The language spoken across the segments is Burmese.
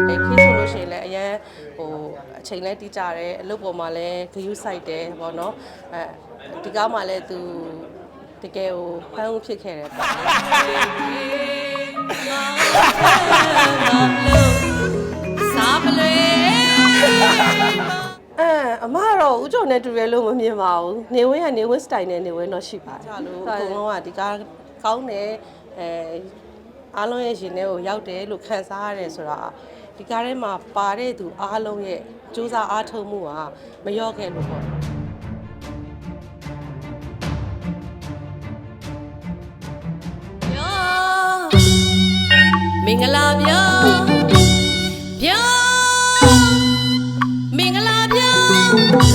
ခေးဆိုလို့ရှိရင်လည်းအရင်အချိန်လဲတီးကြတယ်အလုပ်ပေါ်မှာလည်းဂယုစိုက်တယ်ပေါ့နော်ဒီကားမှာလည်းသူတကယ်ကိုဖမ်းဦးဖြစ်ခဲ့တယ်ပေါ့အမကတော့ဦးကျော်နဲ့တူတယ်လို့မမြင်ပါဘူးနေဝင်းကနေဝင်းစတိုင်နဲ့နေဝင်းတော့ရှိပါတယ်အကုန်လုံးကဒီကားကောင်းတယ်အားလုံးရဲ့ရှင်ထဲကိုရောက်တယ်လို့ခံစားရတယ်ဆိုတာဒီကားထဲမှာပါတဲ့သူအားလုံးရဲ့စူးစမ်းအားထုတ်မှုကမလျော့ခဲ့လို့ပေါ့မင်္ဂလာပြောပြောမင်္ဂလာပြော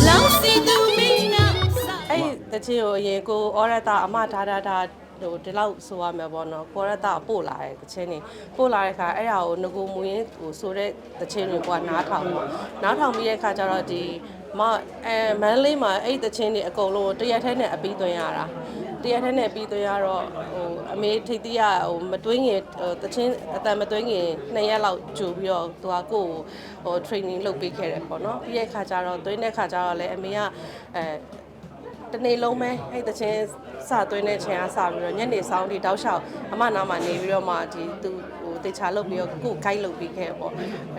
လောင်းစီသူမင်းနာအဲ့တချင်ကိုအရင်ကိုဩရတာအမဒါဒီလောက်ဆိုရမယ်ပေါ့နော်ကိုရတာပို့လာတဲ့တချင်နေပို့လာတဲ့ခါအဲ့ဒါကိုငကိုမူရင်းဆိုတဲ့တချင်တွေကနားထောင်ပေါ့နားထောင်ပြီးတဲ့ခါကျတော့ဒီမန်လေးမှာအဲ့တချင်တွေအကုန်လုံးတရက်ထဲနဲ့အပြီးသွင်းရတာတရက်ထဲနဲ့ပြီးသွင်းရတော့အမေထိတ်တိရမတွင်းခင်တချင်းအတန်မတွင်းခင်2ရက်လောက်ကြိုပြီးတော့သူကကိုယ်training လုပ်ပေးခဲ့တယ်ပေါ့နော်ပြီးတဲ့ခါကျတော့တွင်းတဲ့ခါကျတော့လည်းအမေကတနေ့လုံးပဲအဲ့တချင်းစသွင်းတဲ့ချိန်ကစပြီးတော့ညနေဆောင်ဒီတောက်လျှောက်အမနာမှာနေပြီးတော့မှဒီသူတေချာလုပ်ပြီးတော့ကို guide လုပ်ပြီးခဲ့ပေါ့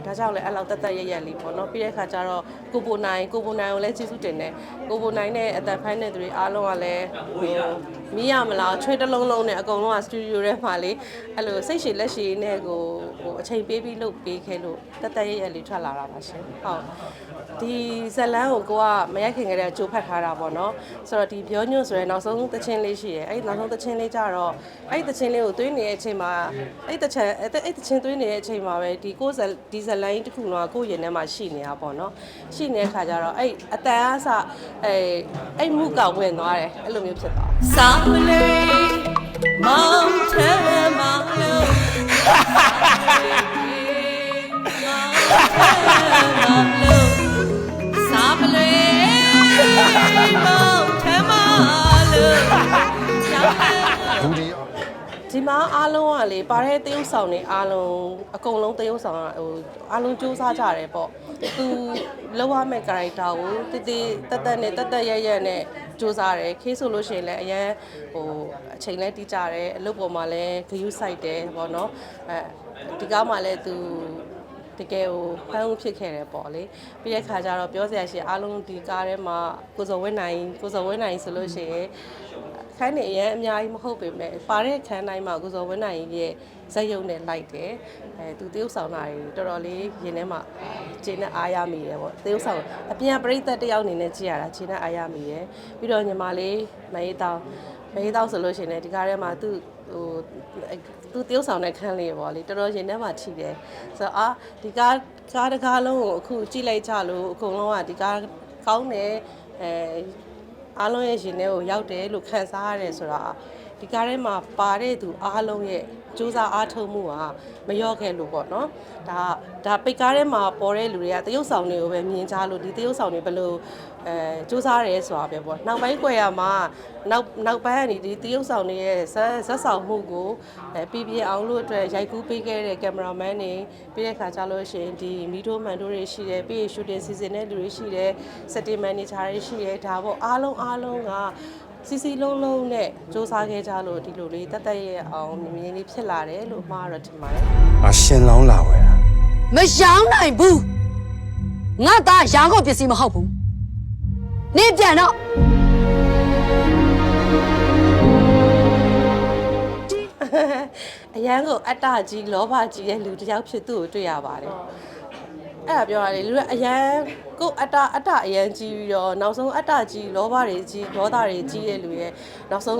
ဒါကြောင့်လည်းအဲ့လောက်တက်ရက်ရက်လေးပေါ့နော်ပြီးတဲ့ခါကျတော့ကိုပိုနိုင်ကိုလည်းကျေးဇူးတင်တယ်ကိုပိုနိုင်နဲ့အသက်ဖိုင်းတဲ့သူတွေအားလုံးကလည်းမီးရမလားချွေးတစ်လုံးလုံးနဲ့အကုန်လုံးကစတူဒီယိုထဲမှာလေအဲ့လိုစိတ်ရှည်လက်ရှည်နဲ့ကိုအချိန်ပေးပြီးလုပ်ပေးခဲ့လို့တက်ရက်ရက်လေးထွက်လာတာပါရှင်ဟုတ်ဒီဇလန်းကိုကမရိုက်ခင်ကတည်းကကြိုးဖတ်ထားတာပေါ့နော်ဆိုတော့ဒီပြောညွန့်ဆိုရဲနောက်ဆုံးသချင်းလေးရှိရဲအဲ့နောက်ဆုံးသချင်းလေးကြတော့အဲ့သချင်းလေးကိုသွင်းနေတဲ့အချိန်မှာအဲ့သချင်းသွင်းနေတဲ့အချိန်မှာပဲဒီဒီဇလန်းတစ်ခုတော့ကိုယ့်ရင်ထဲမှာရှိနေတာပေါ့နော်ရှိနေတဲ့ခါကျတော့အဲ့အတန်အားစအဲ့မှုကဝင်သွားတယ်အဲ့လိုမျိုးဖြစ်သွားစာမလေးမောင်ထဲမှာလို့စာမလေးမောင်ထဲမှာလို့ဒီမှာအားလုံးကလေပါတဲ့တရုပ်ဆောင်တွေအားလုံးအကုန်လုံးတရုပ်ဆောင်အားလုံးစူးစမ်းကြတယ်ပေါ့သူလောက်ရမယ့် character ကိုတက်ရက်နဲ့စူးစမ်းတယ်ခေးဆိုလို့ရှိရင်လည်းအရင်အချိန်လဲတီးကြတယ်အလုပ်ပေါ်မှာလည်းဂယုစိုက်တယ်ပေါ့နော်ဒီကားမှာလည်းသူတကယ်ကိုဖမ်းဦးဖြစ်ခဲ့တယ်ပေါ့လေပြီးတဲ့ခါကျတော့ပြောစရာရှိအားလုံးဒီကားထဲမှာကိုစော်ဝင်းနိုင်ဆိုလို့ရှိရင်ခန်းနေအရင်အများကြီးမဟုတ်ပေမဲ့ပါတဲ့ခန်းတိုင်းမှာကိုစော်ဝင်းနိုင်ရဲ့ဇက်ရုံနဲ့လိုက်တယ်သူတရုပ်ဆောင်တာတွေတော်တော်လေးရင်ထဲမှာခြေနဲ့အားရမိတယ်ပေါ့တရုပ်ဆောင်အပြင်ပရိသတ်တယောက်အနေနဲ့ကြည့်ရတာခြေနဲ့အားရမိတယ်ပြီးတော့ညီမလေးမအေးတောက်ဆိုလို့ရှိရင်ဒီကားထဲမှာသူတရုပ်ဆောင်တဲ့ခန်းလေးပေါ့လေတော်တော်ရင်ထဲမှာထိတယ်ဆိုတော့ဒီကားတစ်ကားလုံးကိုအခုကြည့်လိုက်ကြလို့အကုန်လုံးကဒီကားကောင်းတယ်အားလုံးရဲ့ရှင်ထဲကိုရောက်တယ်လို့ခံစားရတယ်ဆိုတာဒီကားထဲမှာပါတဲ့သူအားလုံးရဲ့စူးစမ်းအားထုတ်မှုကမလျော့ခဲ့လို့ပေါ့နော်ဒါပိတ်ကားထဲမှာပေါ်တဲ့လူတွေကတရုပ်ဆောင်တွေကိုပဲမြင်ကြလို့ဒီတရုပ်ဆောင်တွေဘယ်လိုစူးစမ်းရဲဆိုတာပဲပေါ့နောက်ပိုင်းကွယ်ရမှာနောက်ပိုင်းကနေဒီတရုပ်ဆောင်တွေရဲ့ဇက်ဆောင်မှုကိုပြအောင်လို့အတွက်ရိုက်ကူးပေးခဲ့တဲ့ကင်မရာမန်တွေပြီးတဲ့ခါကျလို့ရှိရင်ဒီမီတိုမန်တို့တွေရှိတယ်ပြီးရှူတင်စီစဉ်တဲ့လူတွေရှိတယ်စက်တင်မန်နေဂျာတွေရှိတယ်ဒါပေါ့အားလုံးကစီလုံးနဲ့စူးစမ်းခဲ့ကြလို့ဒီလိုလေးတက်ရဲ့အောင်မြင်လေးဖြစ်လာတယ်လို့မှားရထင်ပါတယ်။အရှင်လောင်းလာဝဲတာမရောင်းနိုင်ဘူးငါသားရာကုန်ပစ္စည်းမဟုတ်ဘူးနေပြန်တော့အရန်ကိုအတ္တကြီးလောဘကြီးရဲ့လူတစ်ယောက်ဖြစ်သူ့ကိုတွေ့ရပါတယ်အဲ့ဒါပြောရတယ်လူကအရန်ကိုအတ္တအရန်ကြီးပြီးတော့နောက်ဆုံးအတ္တကြီးလောဘတွေကြီးဒေါသတွေကြီးတဲ့လူရဲ့နောက်ဆုံး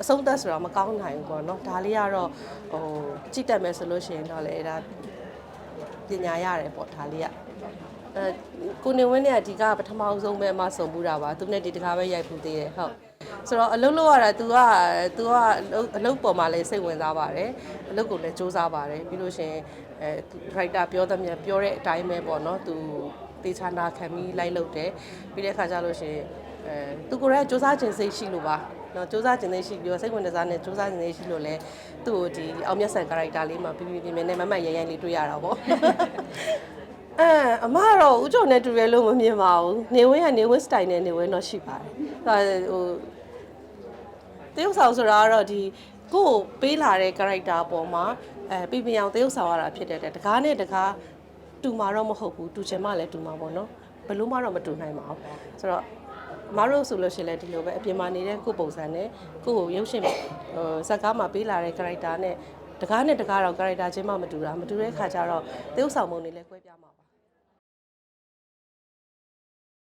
အဆုံးသက်ဆိုတာမကောင်းနိုင်ဘူးပေါ့နော်ဒါလေးကတော့ကြည့်တတ်မယ်ဆိုလို့ရှိရင်တော့လေဒါပညာရတယ်ပေါ့ဒါလေးကကိုနေဝင်းနဲ့အဒီကပထမဆုံးပဲအမဆုံမှုတာပါသူနဲ့ဒီတကားပဲရိုက်ဖူးသေးတယ်ဟုတ်ဆိုတော့အလုပ်လုပ်ရတာ तू ကအလုပ်ပေါ်မှာလည်းစိတ်ဝင်စားပါတယ်အလုပ်ကိုလည်းစူးစမ်းပါတယ်ပြီးလို့ရှိရင်writer ပြောတဲ့အတိုင်းပဲပေါ့နော် तू တေချာနာခံပြီးလိုက်လုပ်တယ်ပြီးတဲ့ခါကျလို့ရှိရင်သူကိုယ်တိုင်စူးစမ်းခြင်းစိတ်ရှိလို့ပါ နော်စူးစမ်းခြင်းသိရှိပြီးတော့စိတ်ဝင်စားနဲ့စူးစမ်းခြင်းသိရှိလို့လဲသူ့ကိုဒီအောင်မြတ်ဆန် character လေးမှာပြပြပြင်းပြင်းနဲ့မမတ်ရိုင်းရိုင်းလေးတွေ့ရတာပေါ့အမကတော့ဦးကျော်နဲ့တူတယ်လို့မမြင်ပါဘူးနေဝင်းကနေဝင်း style နဲ့နေဝင်းတော့ရှိပါတယ်ဟိုတရုတ်ဆောင်ဆိုတာကတော့ဒီကိုယ်ပေးလာတဲ့ character ပေါ်မှာပြပြအောင်တရုတ်ဆောင်ရတာဖြစ်တဲ့တကားနဲ့တကားတူမှာတော့မဟုတ်ဘူးတူချင်မှလည်းတူမှာပေါ့နော်ဘလို့မှတော့မတူနိုင်ပါဘူးဆိုတော့အမတို့ဆိုလို့ရှိရင်လည်းဒီလိုပဲအပြင်မှာနေတဲ့ကိုယ်ပုံစံနဲ့ကိုယ့်ကိုရုပ်ရှင်ဇက်ကားမှာပေးလာတဲ့ character နဲ့တကားတော့ character ချင်းမှမတူတာမတူတဲ့ခါကျတော့တရုတ်ဆောင်ပုံတွေလည်းကွဲပြားမှာ